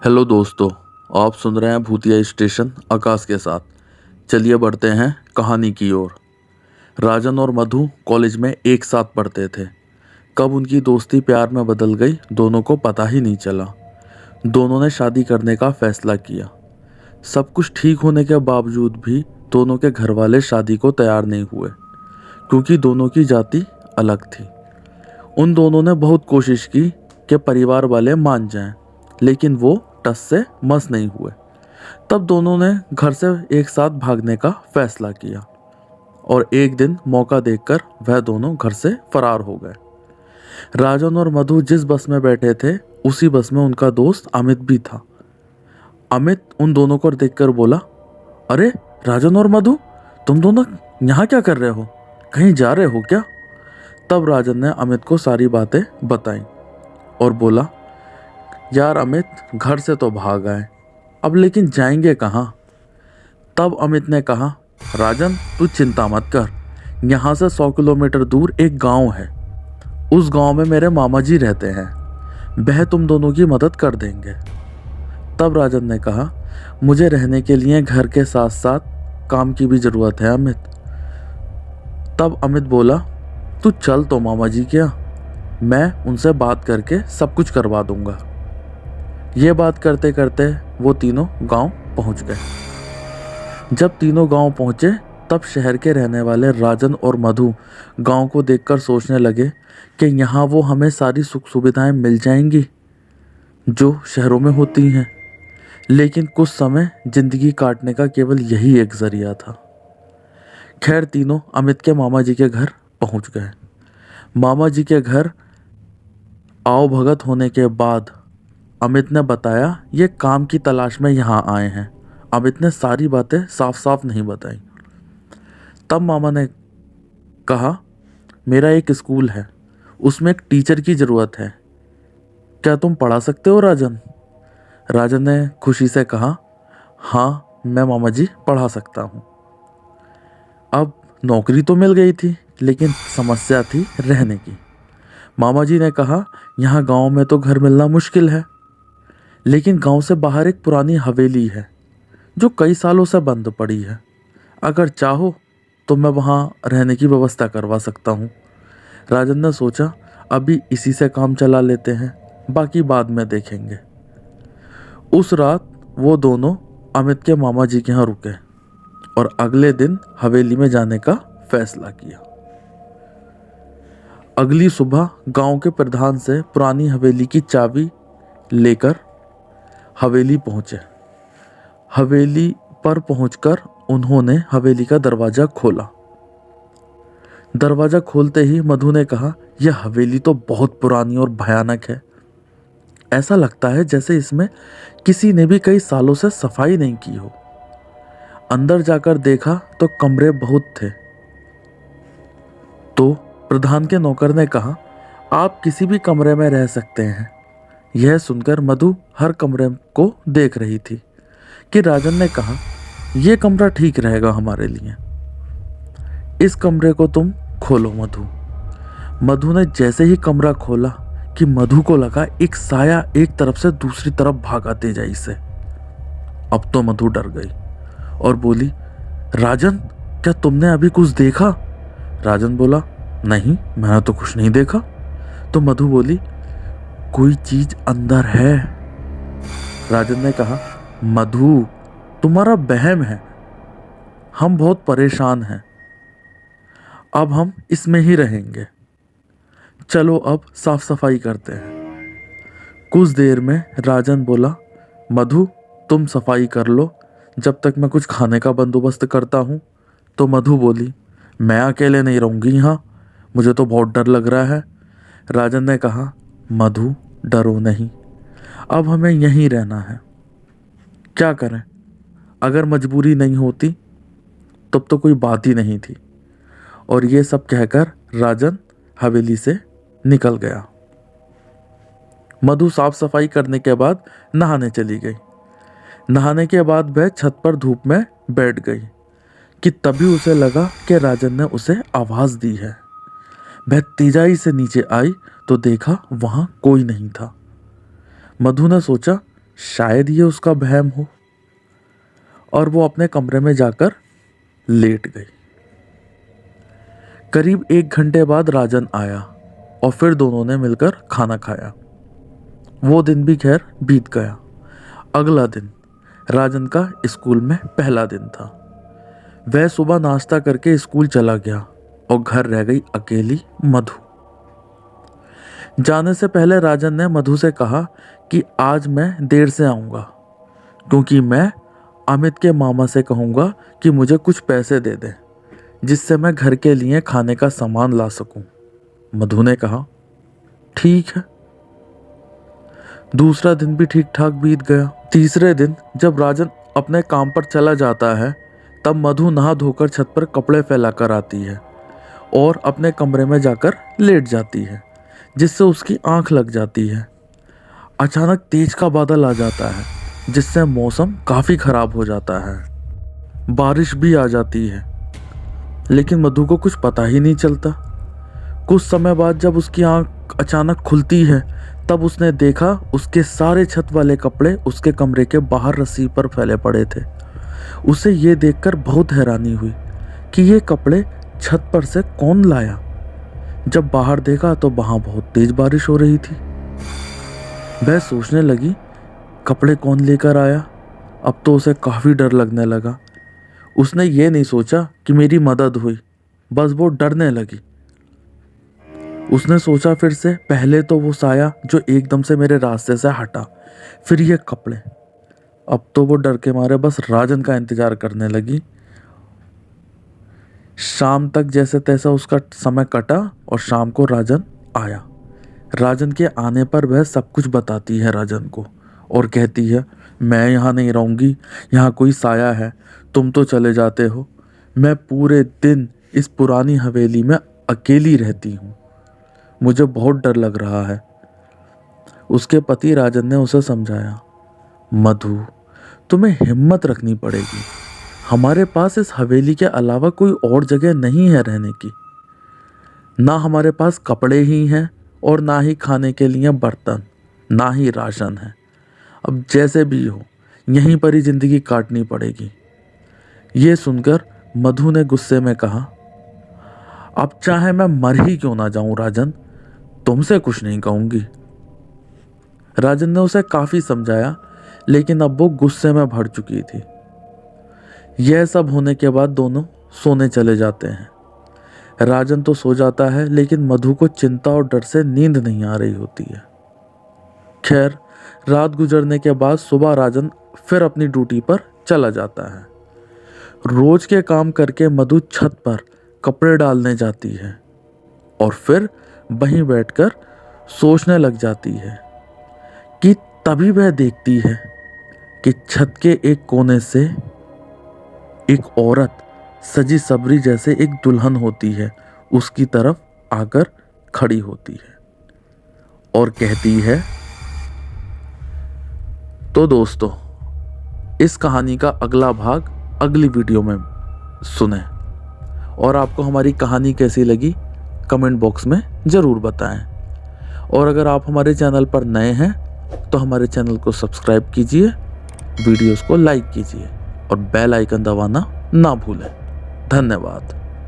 Hello दोस्तों, आप सुन रहे हैं भूतिया स्टेशन आकाश के साथ। चलिए बढ़ते हैं कहानी की ओर। राजन और मधु कॉलेज में एक साथ पढ़ते थे। कब उनकी दोस्ती प्यार में बदल गई, दोनों को पता ही नहीं चला। दोनों ने शादी करने का फैसला किया। सब कुछ ठीक होने के बावजूद भी दोनों के घर वाले शादी को तैयार नहीं हुए, क्योंकि दोनों की जाति अलग थी। उन दोनों ने बहुत कोशिश की कि परिवार वाले मान जाएं, लेकिन वो टस से मस नहीं हुए। तब दोनों ने घर से एक साथ भागने का फैसला किया और एक दिन मौका देखकर वह दोनों घर से फरार हो गए। राजन और मधु जिस बस में बैठे थे, उसी बस में उनका दोस्त अमित भी था। अमित उन दोनों को देखकर बोला, अरे राजन और मधु, तुम दोनों यहाँ क्या कर रहे हो? कहीं जा रहे हो क्या? तब राजन ने अमित को सारी बातें बताई और बोला, यार अमित, घर से तो भाग आए, अब लेकिन जाएंगे कहाँ? तब अमित ने कहा, राजन तू चिंता मत कर, यहाँ से 100 किलोमीटर दूर एक गांव है। उस गांव में मेरे मामा जी रहते हैं, वह तुम दोनों की मदद कर देंगे। तब राजन ने कहा, मुझे रहने के लिए घर के साथ साथ काम की भी ज़रूरत है अमित। तब अमित बोला, तू चल तो मामा जी क्या, मैं उनसे बात करके सब कुछ करवा दूंगा। ये बात करते करते वो तीनों गांव पहुंच गए। जब तीनों गांव पहुंचे, तब शहर के रहने वाले राजन और मधु गांव को देखकर सोचने लगे कि यहाँ वो हमें सारी सुख सुविधाएं मिल जाएंगी जो शहरों में होती हैं। लेकिन कुछ समय जिंदगी काटने का केवल यही एक जरिया था। खैर, तीनों अमित के मामा जी के घर पहुंच गए। मामा जी के घर आओ भगत होने के बाद अमित ने बताया, ये काम की तलाश में यहाँ आए हैं। अमित ने सारी बातें साफ साफ नहीं बताई। तब मामा ने कहा, मेरा एक स्कूल है, उसमें एक टीचर की ज़रूरत है, क्या तुम पढ़ा सकते हो राजन? राजन ने खुशी से कहा, हाँ मैं मामा जी पढ़ा सकता हूँ। अब नौकरी तो मिल गई थी, लेकिन समस्या थी रहने की। मामा जी ने कहा, यहाँ गांव में तो घर मिलना मुश्किल है, लेकिन गांव से बाहर एक पुरानी हवेली है जो कई सालों से बंद पड़ी है। अगर चाहो तो मैं वहाँ रहने की व्यवस्था करवा सकता हूँ। राजन ने सोचा, अभी इसी से काम चला लेते हैं, बाकी बाद में देखेंगे। उस रात वो दोनों अमित के मामा जी के यहाँ रुके और अगले दिन हवेली में जाने का फैसला किया। अगली सुबह गांव के प्रधान से पुरानी हवेली की चाबी लेकर हवेली पहुंचे। हवेली पर पहुंचकर उन्होंने हवेली का दरवाज़ा खोला। दरवाज़ा खोलते ही मधु ने कहा, यह हवेली तो बहुत पुरानी और भयानक है। ऐसा लगता है जैसे इसमें किसी ने भी कई सालों से सफाई नहीं की हो। अंदर जाकर देखा तो कमरे बहुत थे। तो प्रधान के नौकर ने कहा, आप किसी भी कमरे में रह सकते हैं। यह सुनकर मधु हर कमरे को देख रही थी कि राजन ने कहा, यह कमरा ठीक रहेगा हमारे लिए, इस कमरे को तुम खोलो मधु। मधु ने जैसे ही कमरा खोला कि मधु को लगा एक साया एक तरफ से दूसरी तरफ भागा तेजाई से। अब तो मधु डर गई और बोली, राजन क्या तुमने अभी कुछ देखा? राजन बोला, नहीं मैंने तो कुछ नहीं देखा। तो मधु बोली, कोई चीज अंदर है। राजन ने कहा, मधु तुम्हारा वहम है, हम बहुत परेशान हैं, अब हम इसमें ही रहेंगे, चलो अब साफ सफाई करते हैं। कुछ देर में राजन बोला, मधु तुम सफाई कर लो जब तक मैं कुछ खाने का बंदोबस्त करता हूँ। तो मधु बोली, मैं अकेले नहीं रहूँगी यहाँ, मुझे तो बहुत डर लग रहा है। राजन ने कहा, मधु डरो नहीं, अब हमें यहीं रहना है, क्या करें, अगर मजबूरी नहीं होती तब तो कोई बात ही नहीं थी। और ये सब कहकर राजन हवेली से निकल गया। मधु साफ सफाई करने के बाद नहाने चली गई। नहाने के बाद वह छत पर धूप में बैठ गई कि तभी उसे लगा कि राजन ने उसे आवाज़ दी है। वह तेजाई से नीचे आई तो देखा वहाँ कोई नहीं था। मधु ने सोचा, शायद ये उसका वहम हो, और वो अपने कमरे में जाकर लेट गई। करीब 1 घंटे बाद राजन आया और फिर दोनों ने मिलकर खाना खाया। वो दिन भी खैर बीत गया। अगला दिन राजन का स्कूल में पहला दिन था। वह सुबह नाश्ता करके स्कूल चला गया और घर रह गई अकेली मधु। जाने से पहले राजन ने मधु से कहा कि आज मैं देर से आऊँगा, क्योंकि मैं अमित के मामा से कहूँगा कि मुझे कुछ पैसे दे दें, जिससे मैं घर के लिए खाने का सामान ला सकूं। मधु ने कहा, ठीक है। दूसरा दिन भी ठीक ठाक बीत गया। तीसरे दिन जब राजन अपने काम पर चला जाता है, तब मधु नहा धोकर छत पर कपड़े फैलाकर आती है और अपने कमरे में जाकर लेट जाती है, जिससे उसकी आंख लग जाती है। अचानक तेज का बादल आ जाता है, जिससे मौसम काफ़ी ख़राब हो जाता है। बारिश भी आ जाती है, लेकिन मधु को कुछ पता ही नहीं चलता। कुछ समय बाद जब उसकी आंख अचानक खुलती है, तब उसने देखा उसके सारे छत वाले कपड़े उसके कमरे के बाहर रस्सी पर फैले पड़े थे। उसे ये देखकर बहुत हैरानी हुई कि ये कपड़े छत पर से कौन लाया। जब बाहर देखा तो वहाँ बहुत तेज बारिश हो रही थी। वह सोचने लगी, कपड़े कौन लेकर आया। अब तो उसे काफ़ी डर लगने लगा। उसने ये नहीं सोचा कि मेरी मदद हुई, बस वो डरने लगी। उसने सोचा फिर से, पहले तो वो साया जो एकदम से मेरे रास्ते से हटा, फिर ये कपड़े। अब तो वो डर के मारे बस राजन का इंतजार करने लगी। शाम तक जैसे तैसा उसका समय कटा और शाम को राजन आया। राजन के आने पर वह सब कुछ बताती है राजन को और कहती है, मैं यहाँ नहीं रहूँगी, यहाँ कोई साया है, तुम तो चले जाते हो। मैं पूरे दिन इस पुरानी हवेली में अकेली रहती हूँ, मुझे बहुत डर लग रहा है। उसके पति राजन ने उसे समझाया, मधु तुम्हें हिम्मत रखनी पड़ेगी, हमारे पास इस हवेली के अलावा कोई और जगह नहीं है रहने की। ना हमारे पास कपड़े ही हैं और ना ही खाने के लिए बर्तन, ना ही राशन है। अब जैसे भी हो यहीं पर ही ज़िंदगी काटनी पड़ेगी। ये सुनकर मधु ने गुस्से में कहा, अब चाहे मैं मर ही क्यों ना जाऊं राजन, तुमसे कुछ नहीं कहूंगी। राजन ने उसे काफ़ी समझाया, लेकिन अब वो गुस्से में भर चुकी थी। यह सब होने के बाद दोनों सोने चले जाते हैं। राजन तो सो जाता है, लेकिन मधु को चिंता और डर से नींद नहीं आ रही होती है। खैर, रात गुजरने के बाद सुबह राजन फिर अपनी ड्यूटी पर चला जाता है। रोज के काम करके मधु छत पर कपड़े डालने जाती है और फिर वहीं बैठकर सोचने लग जाती है कि तभी वह देखती है कि छत के एक कोने से एक औरत सजी सबरी जैसे एक दुल्हन होती है, उसकी तरफ आकर खड़ी होती है और कहती है। तो दोस्तों, इस कहानी का अगला भाग अगली वीडियो में सुनें, और आपको हमारी कहानी कैसी लगी कमेंट बॉक्स में ज़रूर बताएं। और अगर आप हमारे चैनल पर नए हैं तो हमारे चैनल को सब्सक्राइब कीजिए, वीडियोस को लाइक कीजिए और बेल आइकन दबाना ना भूलें। धन्यवाद।